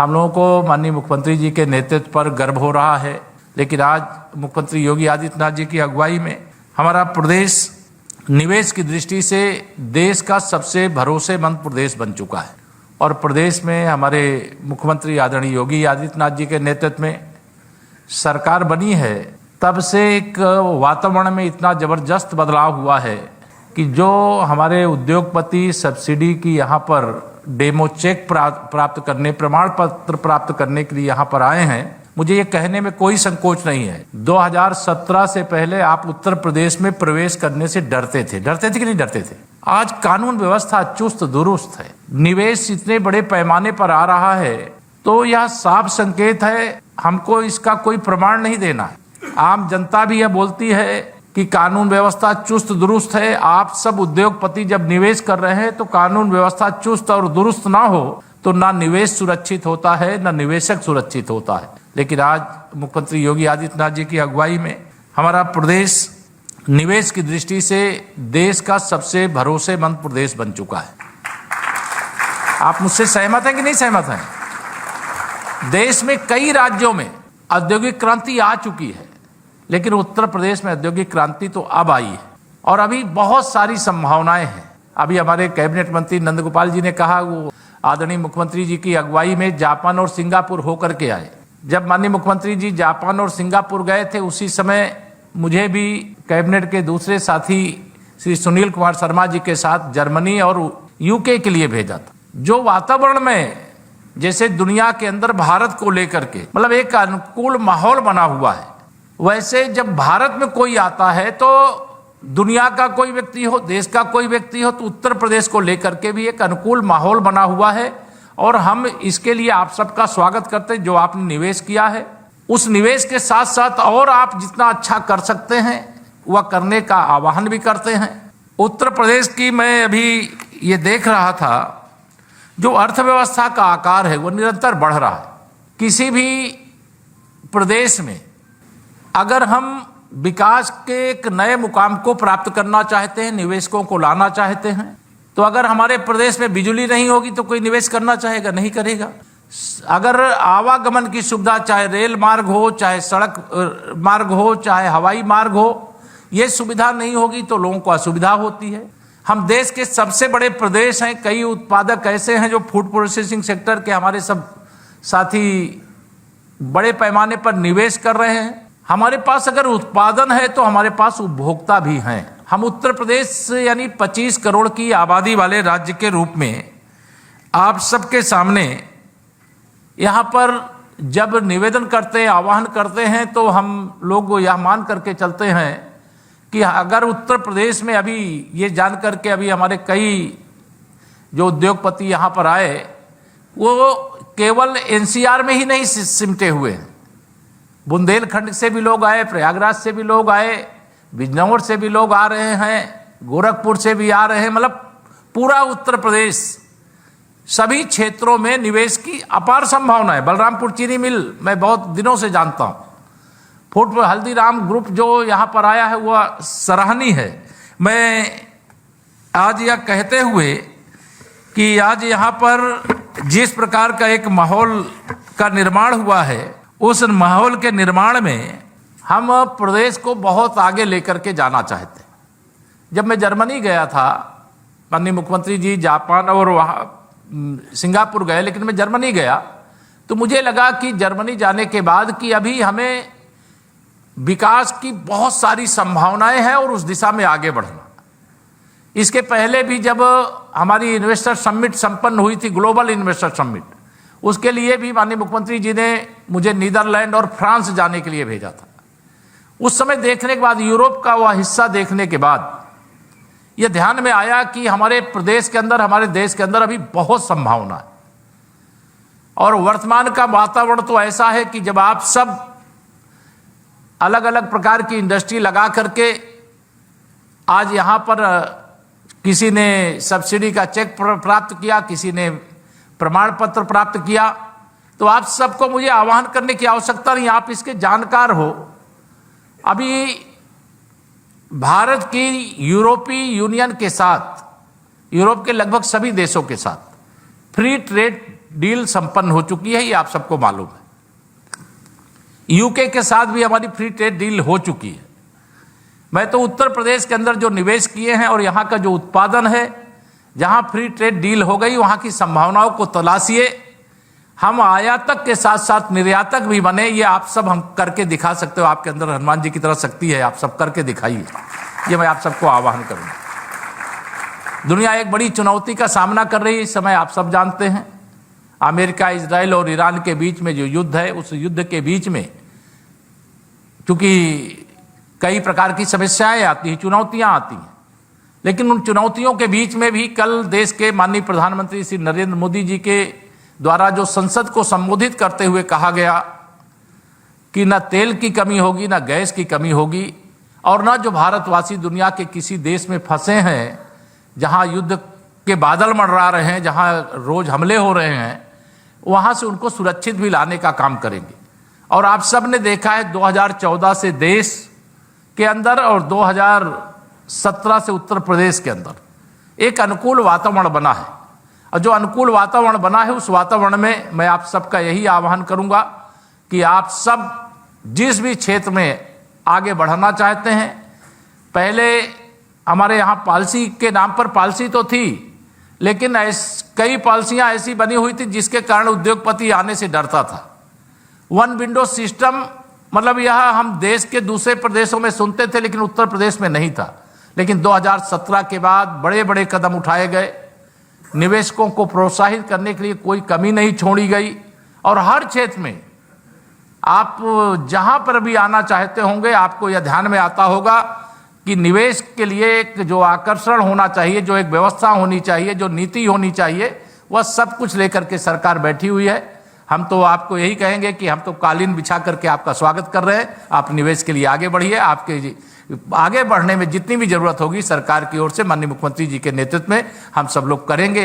हम लोगों को माननीय मुख्यमंत्री जी के नेतृत्व पर गर्व हो रहा है, लेकिन आज मुख्यमंत्री योगी आदित्यनाथ जी की अगुवाई में हमारा प्रदेश निवेश की दृष्टि से देश का सबसे भरोसेमंद प्रदेश बन चुका है। और प्रदेश में हमारे मुख्यमंत्री आदरणीय योगी आदित्यनाथ जी के नेतृत्व में सरकार बनी है, तब से एक वातावरण में इतना ज़बरदस्त बदलाव हुआ है कि जो हमारे उद्योगपति सब्सिडी की यहाँ पर डेमो चेक प्राप्त करने, प्रमाण पत्र प्राप्त करने के लिए यहाँ पर आए हैं, मुझे ये कहने में कोई संकोच नहीं है। 2017 से पहले आप उत्तर प्रदेश में प्रवेश करने से डरते थे कि नहीं डरते थे? आज कानून व्यवस्था चुस्त दुरुस्त है, निवेश इतने बड़े पैमाने पर आ रहा है, तो यह साफ संकेत है, हमको इसका कोई प्रमाण नहीं देना है। आम जनता भी यह बोलती है कि कानून व्यवस्था चुस्त दुरुस्त है। आप सब उद्योगपति जब निवेश कर रहे हैं तो कानून व्यवस्था चुस्त और दुरुस्त ना हो तो ना निवेश सुरक्षित होता है, ना निवेशक सुरक्षित होता है। लेकिन आज मुख्यमंत्री योगी आदित्यनाथ जी की अगुवाई में हमारा प्रदेश निवेश की दृष्टि से देश का सबसे भरोसेमंद प्रदेश बन चुका है। आप मुझसे सहमत हैं कि नहीं सहमत हैं? देश में कई राज्यों में औद्योगिक क्रांति आ चुकी है, लेकिन उत्तर प्रदेश में औद्योगिक क्रांति तो अब आई है और अभी बहुत सारी संभावनाएं हैं। अभी हमारे कैबिनेट मंत्री नंदगोपाल जी ने कहा, वो आदरणीय मुख्यमंत्री जी की अगुवाई में जापान और सिंगापुर होकर के आए। जब माननीय मुख्यमंत्री जी जापान और सिंगापुर गए थे, उसी समय मुझे भी कैबिनेट के दूसरे साथी श्री सुनील कुमार शर्मा जी के साथ जर्मनी और यूके के लिए भेजा था। जो वातावरण में जैसे दुनिया के अंदर भारत को लेकर के मतलब एक अनुकूल माहौल बना हुआ है, वैसे जब भारत में कोई आता है तो दुनिया का कोई व्यक्ति हो, देश का कोई व्यक्ति हो, तो उत्तर प्रदेश को लेकर के भी एक अनुकूल माहौल बना हुआ है। और हम इसके लिए आप सबका स्वागत करते हैं। जो आपने निवेश किया है, उस निवेश के साथ साथ और आप जितना अच्छा कर सकते हैं वह करने का आह्वान भी करते हैं। उत्तर प्रदेश की मैं अभी ये देख रहा था, जो अर्थव्यवस्था का आकार है वो निरंतर बढ़ रहा है। किसी भी प्रदेश में अगर हम विकास के एक नए मुकाम को प्राप्त करना चाहते हैं, निवेशकों को लाना चाहते हैं, तो अगर हमारे प्रदेश में बिजली नहीं होगी तो कोई निवेश करना चाहेगा? नहीं करेगा। अगर आवागमन की सुविधा, चाहे रेल मार्ग हो, चाहे सड़क मार्ग हो, चाहे हवाई मार्ग हो, ये सुविधा नहीं होगी तो लोगों को असुविधा होती है। हम देश के सबसे बड़े प्रदेश हैं, कई उत्पादक ऐसे हैं जो फूड प्रोसेसिंग सेक्टर के हमारे सब साथी बड़े पैमाने पर निवेश कर रहे हैं। हमारे पास अगर उत्पादन है तो हमारे पास उपभोक्ता भी हैं। हम उत्तर प्रदेश यानी 25 करोड़ की आबादी वाले राज्य के रूप में आप सबके सामने यहाँ पर जब निवेदन करते हैं, आह्वान करते हैं, तो हम लोग यह मान करके चलते हैं कि अगर उत्तर प्रदेश में अभी ये जान करके अभी हमारे कई जो उद्योगपति यहाँ पर आए, वो केवल एनसीआर में ही नहीं सिमटे हुए हैं। बुंदेलखंड से भी लोग आए, प्रयागराज से भी लोग आए, बिजनौर से भी लोग आ रहे हैं, गोरखपुर से भी आ रहे हैं। मतलब पूरा उत्तर प्रदेश सभी क्षेत्रों में निवेश की अपार संभावना है। बलरामपुर चीनी मिल मैं बहुत दिनों से जानता हूँ। फूड हल्दीराम ग्रुप जो यहाँ पर आया है वह सराहनीय है। मैं आज यह कहते हुए कि आज यहाँ पर जिस प्रकार का एक माहौल का निर्माण हुआ है, उस माहौल के निर्माण में हम प्रदेश को बहुत आगे लेकर के जाना चाहते हैं। जब मैं जर्मनी गया था, माननीय मुख्यमंत्री जी जापान और वहाँ सिंगापुर गए, लेकिन मैं जर्मनी गया तो मुझे लगा कि जर्मनी जाने के बाद कि अभी हमें विकास की बहुत सारी संभावनाएं हैं और उस दिशा में आगे बढ़ना। इसके पहले भी जब हमारी इन्वेस्टर समिट संपन्न हुई थी, ग्लोबल इन्वेस्टर समिट, उसके लिए भी माननीय मुख्यमंत्री जी ने मुझे नीदरलैंड और फ्रांस जाने के लिए भेजा था। उस समय देखने के बाद, यूरोप का वह हिस्सा देखने के बाद यह ध्यान में आया कि हमारे प्रदेश के अंदर, हमारे देश के अंदर अभी बहुत संभावना है। और वर्तमान का वातावरण तो ऐसा है कि जब आप सब अलग अलग प्रकार की इंडस्ट्री लगा करके आज यहाँ पर किसी ने सब्सिडी का चेक प्राप्त किया, किसी ने प्रमाण पत्र प्राप्त किया, तो आप सबको मुझे आह्वान करने की आवश्यकता नहीं, आप इसके जानकार हो। अभी भारत की यूरोपीय यूनियन के साथ, यूरोप के लगभग सभी देशों के साथ फ्री ट्रेड डील संपन्न हो चुकी है, ये आप सबको मालूम है। यूके के साथ भी हमारी फ्री ट्रेड डील हो चुकी है। मैं तो उत्तर प्रदेश के अंदर जो निवेश किए हैं और यहाँ का जो उत्पादन है, जहाँ फ्री ट्रेड डील हो गई वहाँ की संभावनाओं को तलाशिए। हम आयातक के साथ साथ निर्यातक भी बने, ये आप सब हम करके दिखा सकते हो। आपके अंदर हनुमान जी की तरह शक्ति है, आप सब करके दिखाइए, ये मैं आप सबको आह्वान करूँगा। दुनिया एक बड़ी चुनौती का सामना कर रही है इस समय, आप सब जानते हैं। अमेरिका, इजराइल और ईरान के बीच में जो युद्ध है, उस युद्ध के बीच में क्योंकि कई प्रकार की समस्याएं आती हैं, चुनौतियां आती हैं, लेकिन उन चुनौतियों के बीच में भी कल देश के माननीय प्रधानमंत्री श्री नरेंद्र मोदी जी के द्वारा जो संसद को संबोधित करते हुए कहा गया कि न तेल की कमी होगी, न गैस की कमी होगी, और न जो भारतवासी दुनिया के किसी देश में फंसे हैं जहां युद्ध के बादल मंडरा रहे हैं, जहां रोज हमले हो रहे हैं, वहां से उनको सुरक्षित भी लाने का काम करेंगे। और आप सब ने देखा है 2014 से देश के अंदर और 2017 से उत्तर प्रदेश के अंदर एक अनुकूल वातावरण बना है, और जो अनुकूल वातावरण बना है उस वातावरण में मैं आप सबका यही आह्वान करूंगा कि आप सब जिस भी क्षेत्र में आगे बढ़ना चाहते हैं, पहले हमारे यहाँ पॉलिसी के नाम पर पॉलिसी तो थी, लेकिन कई पॉलिसियां ऐसी बनी हुई थी जिसके कारण उद्योगपति आने से डरता था। वन विंडो सिस्टम, मतलब यह हम देश के दूसरे प्रदेशों में सुनते थे लेकिन उत्तर प्रदेश में नहीं था। लेकिन 2017 के बाद बड़े बड़े कदम उठाए गए, निवेशकों को प्रोत्साहित करने के लिए कोई कमी नहीं छोड़ी गई, और हर क्षेत्र में आप जहां पर भी आना चाहते होंगे आपको यह ध्यान में आता होगा कि निवेश के लिए एक जो आकर्षण होना चाहिए, जो एक व्यवस्था होनी चाहिए, जो नीति होनी चाहिए, वह सब कुछ लेकर के सरकार बैठी हुई है। हम तो आपको यही कहेंगे कि हम तो कालीन बिछा करके आपका स्वागत कर रहे हैं। आप निवेश के लिए आगे बढ़िए, आपके आगे बढ़ने में जितनी भी जरूरत होगी सरकार की ओर से माननीय मुख्यमंत्री जी के नेतृत्व में हम सब लोग करेंगे।